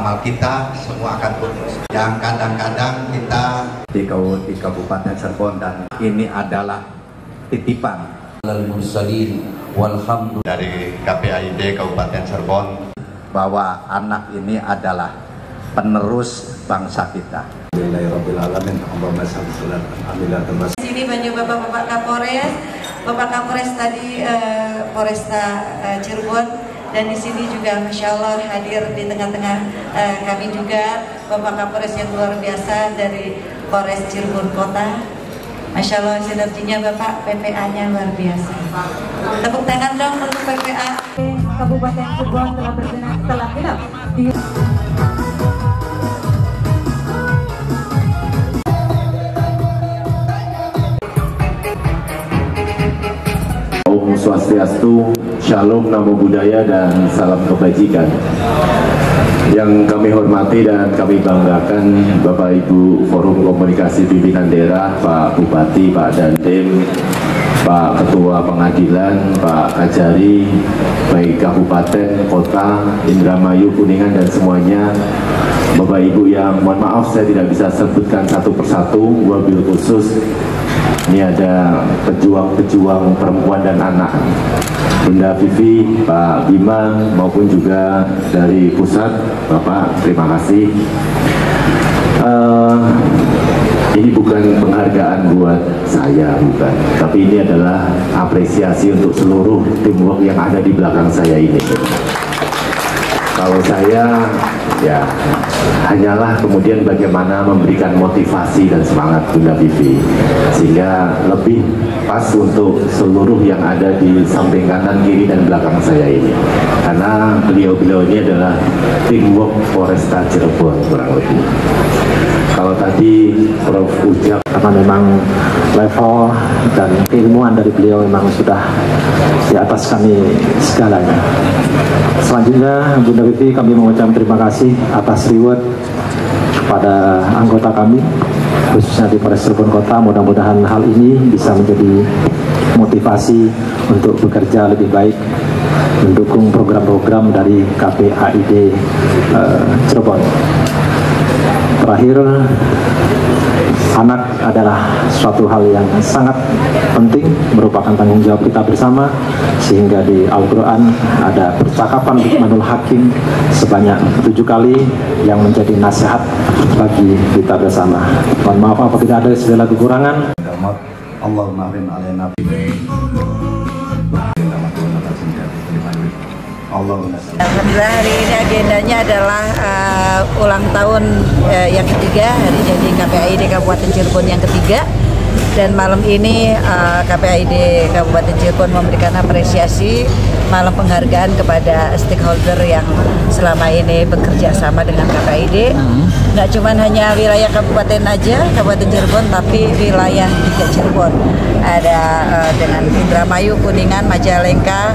amal kita semua akan putus. Yang kadang-kadang kita di Kabupaten Cirebon, dan ini adalah titipan dari KPAID Kabupaten Cirebon bahwa anak ini adalah penerus bangsa kita. Di sini banyak Bapak Kapolres tadi Polresta Cirebon, dan di sini juga Masya Allah hadir di tengah-tengah kami juga Bapak Kapolres yang luar biasa dari Polres Cirebon Kota. Masya Allah sinerginya Bapak, PPA-nya luar biasa. Tepuk tangan dong untuk PPA. Kabupaten Cirebon telah genap di Om Swastiastu, Shalom, Namo Buddhaya, dan salam kebajikan. Yang kami hormati dan kami banggakan Bapak Ibu Forum Komunikasi Pimpinan Daerah, Pak Bupati, Pak Dandim, Pak Ketua Pengadilan, Pak Kajari, baik Kabupaten, Kota, Indramayu, Kuningan, dan semuanya. Bapak Ibu yang mohon maaf saya tidak bisa sebutkan satu persatu, wabil khusus ini ada pejuang-pejuang perempuan dan anak, Bunda Vivi, Pak Bima, maupun juga dari pusat. Bapak, terima kasih. Ini bukan penghargaan buat saya, bukan, tapi ini adalah apresiasi untuk seluruh teamwork yang ada di belakang saya ini. Kalau saya ya hanyalah kemudian bagaimana memberikan motivasi dan semangat Bunda Vivi, sehingga lebih pas untuk seluruh yang ada di samping kanan, kiri, dan belakang saya ini, karena beliau-beliau ini adalah teamwork Polresta Cirebon kurang lebih. Kalau tadi Prof. Ujang, karena memang level dan keilmuan dari beliau memang sudah di atas kami segalanya. Selanjutnya Bunda Vivi, kami mengucapkan terima kasih atas reward kepada anggota kami khususnya di Polres Cirebon Kota. Mudah-mudahan hal ini bisa menjadi motivasi untuk bekerja lebih baik, mendukung program-program dari KPAID Cirebon. Terakhir, anak adalah suatu hal yang sangat penting, merupakan tanggung jawab kita bersama, sehingga di Al-Quran ada percakapan Luqmanul Hakim sebanyak 7 kali yang menjadi nasihat bagi kita bersama. Mohon maaf apabila ada segala kekurangan. Allahumma rin alaina Alhamdulillah, hari ini agendanya adalah ulang tahun yang ketiga, hari jadi KPAID Kabupaten Cirebon yang ketiga. Dan malam ini KPAID Kabupaten Cirebon memberikan apresiasi, malam penghargaan kepada stakeholder yang selama ini bekerja sama dengan KPAID. Nggak cuma hanya wilayah kabupaten aja, Kabupaten Cirebon, tapi wilayah juga Cirebon. Ada dengan Indramayu, Kuningan, Majalengka,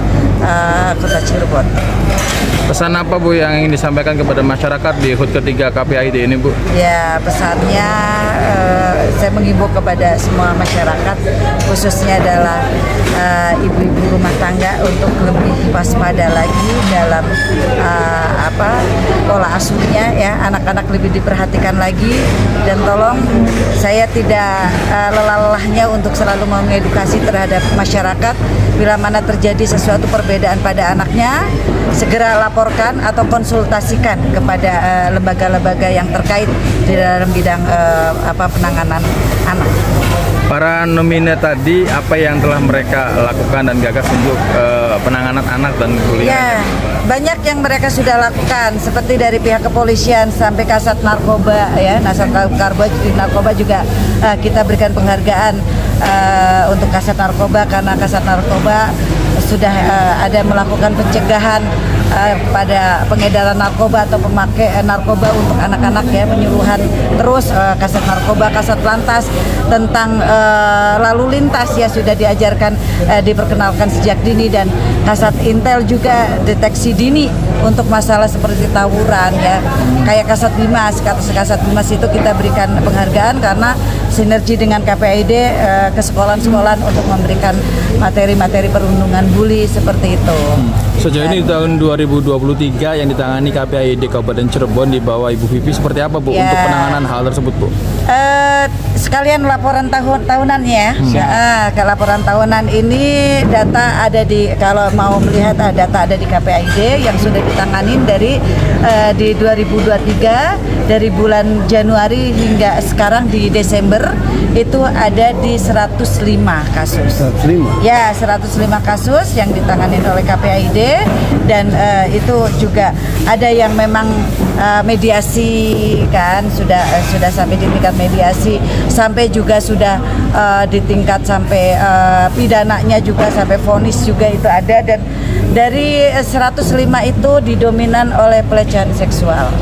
Kota Cirebon. Pesan apa Bu yang ingin disampaikan kepada masyarakat di HUT ketiga KPAID ini Bu? Ya, pesannya saya menghimbau kepada semua masyarakat, khususnya adalah ibu-ibu rumah tangga, untuk lebih waspada lagi dalam pola asuhnya, ya, anak-anak lebih diperhatikan lagi. Dan tolong, saya tidak lelah-lelahnya untuk selalu mengedukasi terhadap masyarakat. Bila mana terjadi sesuatu perbedaan pada anaknya, segera laporkan atau konsultasikan kepada lembaga-lembaga yang terkait di dalam bidang penanganan anak. Para nominee tadi, apa yang telah mereka lakukan dan gagas untuk penanganan anak dan bullying? Ya, banyak yang mereka sudah lakukan, seperti dari pihak kepolisian sampai Kasat Narkoba, ya, Narkoba juga kita berikan penghargaan untuk Kasat Narkoba, karena Kasat Narkoba sudah ada melakukan pencegahan pada pengedaran narkoba atau pemakai narkoba untuk anak-anak, ya, penyuluhan terus. Kasat Narkoba, Kasat Lantas tentang lalu lintas, ya, sudah diajarkan, diperkenalkan sejak dini, dan Kasat Intel juga deteksi dini untuk masalah seperti tawuran, ya, kayak Kasat Bimas. Kasat Bimas itu kita berikan penghargaan karena sinergi dengan KPAID ke sekolah-sekolah untuk memberikan materi-materi perlindungan bully seperti itu. Sejauh ini di tahun 2023 yang ditangani KPAID Kabupaten Cirebon di bawah Ibu Vivi seperti apa Bu untuk penanganan hal tersebut Bu? Sekalian laporan tahunan ya. Ke laporan tahunan ini data ada di, kalau mau melihat data ada di KPAID yang sudah ditangani dari di 2023 dari bulan Januari hingga sekarang di Desember itu ada di 105 kasus. 105? Ya, 105 kasus yang ditangani oleh KPAID dan itu juga ada yang memang mediasi kan sudah sampai di tingkat mediasi, sampai juga sudah di tingkat sampai pidananya juga sampai vonis juga itu ada, dan dari 105 itu didominan oleh pelecehan seksual.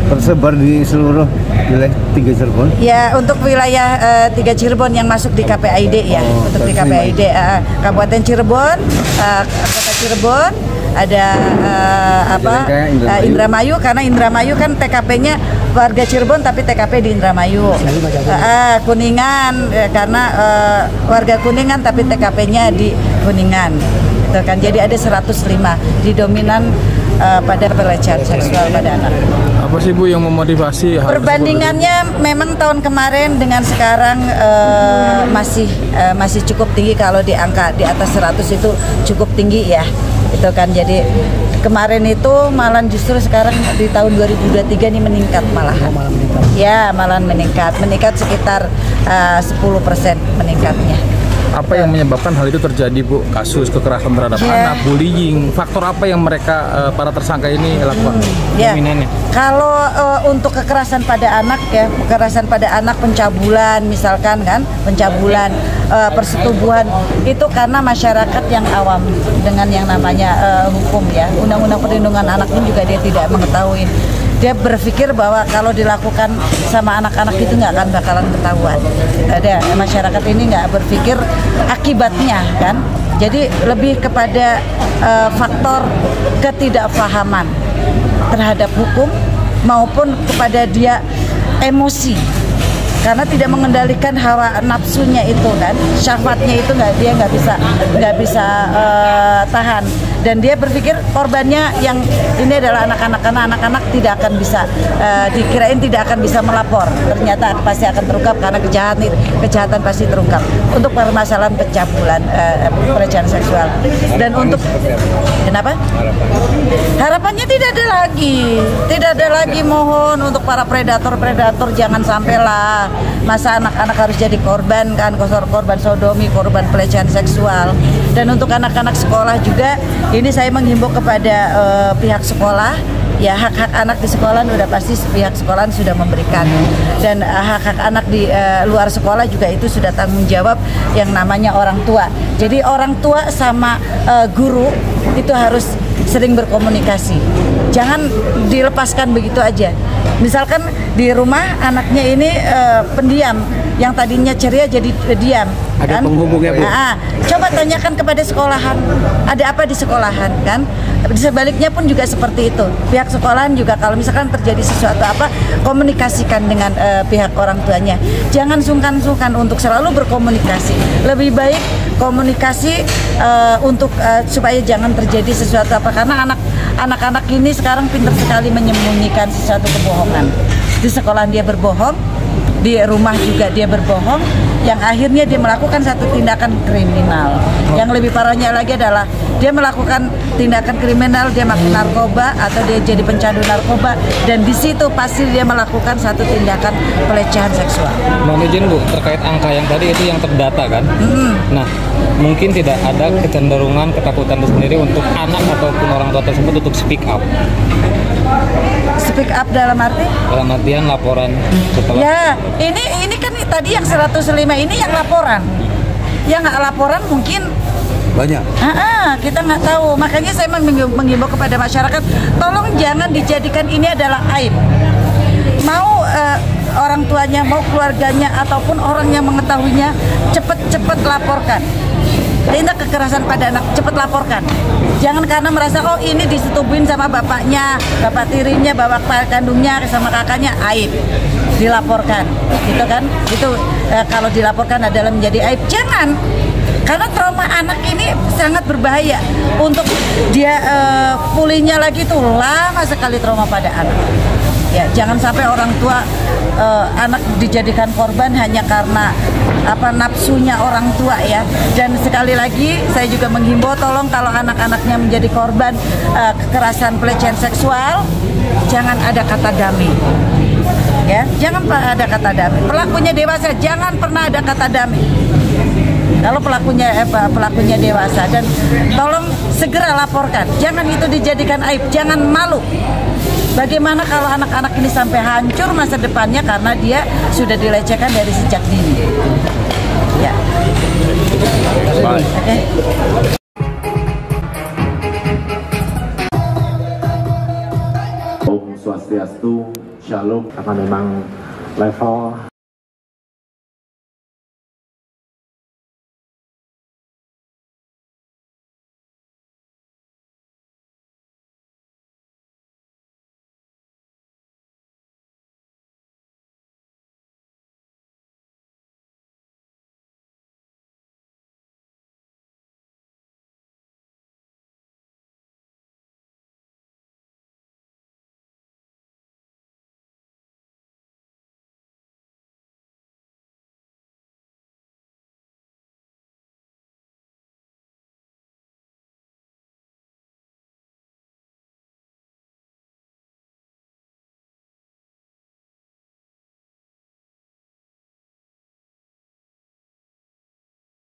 Tersebar di seluruh wilayah 3 Cirebon? Ya, untuk wilayah 3 Cirebon yang masuk di KPAID ya, untuk di KPAID Kabupaten Cirebon, Kota Cirebon, ada Indramayu, karena Indramayu kan TKP-nya warga Cirebon tapi TKP di Indramayu. Kuningan karena warga Kuningan tapi TKP-nya di Kuningan. Itu kan jadi ada 105 didominan pada pelecehan seksual pada anak. Apa sih Bu yang memotivasi hal perbandingannya memang tahun kemarin dengan sekarang masih cukup tinggi, kalau di angka di atas 100 itu cukup tinggi ya. Itu kan jadi kemarin itu malah justru sekarang di tahun 2023 ini meningkat malahan. Ya, malahan meningkat sekitar 10% meningkatnya. Apa yang menyebabkan hal itu terjadi Bu? Kasus kekerasan terhadap anak, bullying, faktor apa yang mereka para tersangka ini lakukan? Kalau untuk kekerasan pada anak ya, kekerasan pada anak, pencabulan misalkan kan, pencabulan, persetubuhan itu karena masyarakat yang awam dengan yang namanya hukum ya, undang-undang perlindungan anak ini juga dia tidak mengetahui. Dia berpikir bahwa kalau dilakukan sama anak-anak itu nggak akan bakalan ketahuan. Ada masyarakat ini nggak berpikir akibatnya kan. Jadi lebih kepada faktor ketidakfahaman terhadap hukum maupun kepada dia emosi. Karena tidak mengendalikan hawa nafsunya itu kan, syahwatnya itu dia nggak bisa tahan, dan dia berpikir korbannya yang ini adalah anak-anak, karena anak-anak tidak akan bisa dikirain tidak akan bisa melapor, ternyata pasti akan terungkap karena kejahatan pasti terungkap untuk permasalahan pencabulan, pelecehan seksual. Dan untuk kenapa? Harapannya tidak ada lagi, mohon untuk para predator jangan sampailah masa anak-anak harus jadi korban kan, korban sodomi, korban pelecehan seksual. Dan untuk anak-anak sekolah juga ini saya menghimbau kepada pihak sekolah ya, hak-hak anak di sekolah udah pasti pihak sekolah sudah memberikan, dan hak-hak anak di luar sekolah juga itu sudah tanggung jawab yang namanya orang tua. Jadi orang tua sama guru itu harus sering berkomunikasi, jangan dilepaskan begitu aja. Misalkan di rumah anaknya ini pendiam, yang tadinya ceria jadi diam. Ada kan? Penghubungnya Bu. Coba tanyakan kepada sekolahan, ada apa di sekolahan kan? Sebaliknya pun juga seperti itu. Pihak sekolahan juga kalau misalkan terjadi sesuatu apa, komunikasikan dengan pihak orang tuanya. Jangan sungkan-sungkan untuk selalu berkomunikasi. Lebih baik komunikasi untuk supaya jangan terjadi sesuatu apa, karena anak-anak ini sekarang pintar sekali menyembunyikan sesuatu kebohongan. Di sekolah dia berbohong, di rumah juga dia berbohong, yang akhirnya dia melakukan satu tindakan kriminal. Yang lebih parahnya lagi adalah dia melakukan tindakan kriminal, dia makan narkoba atau dia jadi pencandu narkoba, dan di situ pasti dia melakukan satu tindakan pelecehan seksual. Mohon izin Bu, terkait angka yang tadi itu yang terdata kan? Nah, mungkin tidak ada kecenderungan, ketakutan tersendiri untuk anak ataupun orang tua tersebut untuk speak up. Speak up dalam arti? Dalam artian laporan setelah. Ya, ini kan tadi yang 105 ini yang laporan. Yang nggak laporan mungkin banyak. Kita nggak tahu. Makanya saya menghimbau kepada masyarakat, tolong jangan dijadikan ini adalah aib. Mau orang tuanya, mau keluarganya, ataupun orang yang mengetahuinya, cepat-cepat laporkan. tindak kekerasan pada anak, cepat laporkan. Jangan karena merasa oh ini disetubuhin sama bapaknya, bapak tirinya, bapak kandungnya, sama kakaknya, aib, dilaporkan, gitu kan? Itu kalau dilaporkan adalah menjadi aib. Jangan, karena trauma anak ini sangat berbahaya. Untuk dia pulihnya lagi tuh lama sekali trauma pada anak. Ya, jangan sampai orang tua anak dijadikan korban hanya karena nafsunya orang tua ya. Dan sekali lagi saya juga menghimbau, tolong kalau anak-anaknya menjadi korban kekerasan pelecehan seksual, jangan ada kata damai. Ya, jangan ada kata damai. Pelakunya dewasa, jangan pernah ada kata damai. Kalau pelakunya dewasa, dan tolong segera laporkan. Jangan itu dijadikan aib, jangan malu. Bagaimana kalau anak-anak ini sampai hancur masa depannya karena dia sudah dilecehkan dari sejak dini. Ya. Baik. Oke. Om Swastiastu, Shalom. Karena memang level